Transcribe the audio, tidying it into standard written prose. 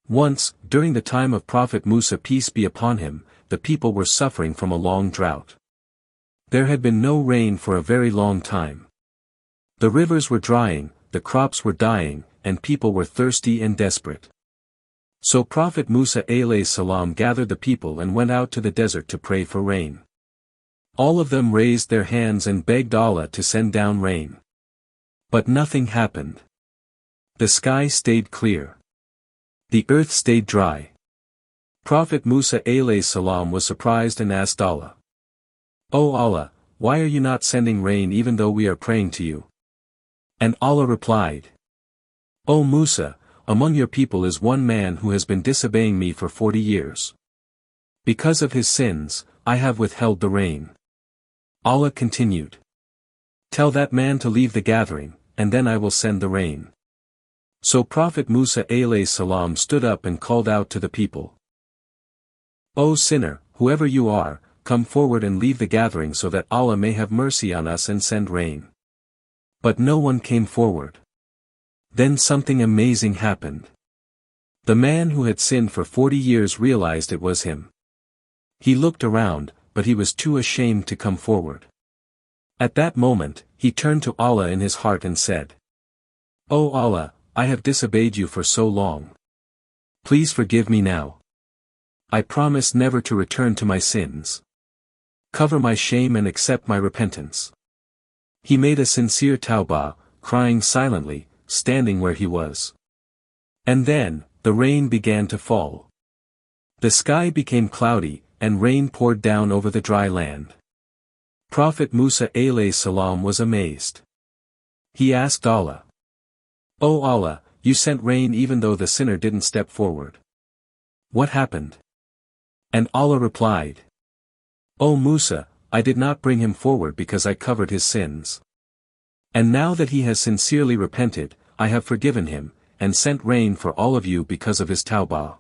Once, during the time of Prophet Musa peace be upon him, the people were suffering from a long drought. There had been no rain for a very long time. The rivers were drying, the crops were dying, and people were thirsty and desperate. So Prophet Musa alayhi salam gathered the people and went out to the desert to pray for rain. All of them raised their hands and begged Allah to send down rain. But nothing happened. The sky stayed clear. The earth stayed dry. Prophet Musa alayhi salam was surprised and asked Allah, "O Allah, why are you not sending rain even though we are praying to you?" And Allah replied, "O Musa, among your people is one man who has been disobeying me for 40 years. Because of his sins, I have withheld the rain." Allah continued, "Tell that man to leave the gathering, and then I will send the rain." So Prophet Musa alayhi salam stood up and called out to the people, "O sinner, whoever you are, come forward and leave the gathering so that Allah may have mercy on us and send rain." But no one came forward. Then something amazing happened. The man who had sinned for 40 years realized it was him. He looked around, but he was too ashamed to come forward. At that moment, he turned to Allah in his heart and said, "O Allah, I have disobeyed you for so long. Please forgive me now. I promise never to return to my sins. Cover my shame and accept my repentance." He made a sincere tawbah, crying silently, standing where he was. And then, the rain began to fall. The sky became cloudy, and rain poured down over the dry land. Prophet Musa alayhi salam was amazed. He asked Allah, "O Allah, you sent rain even though the sinner didn't step forward. What happened?" And Allah replied, "O Musa, I did not bring him forward because I covered his sins. And now that he has sincerely repented, I have forgiven him, and sent rain for all of you because of his tawbah."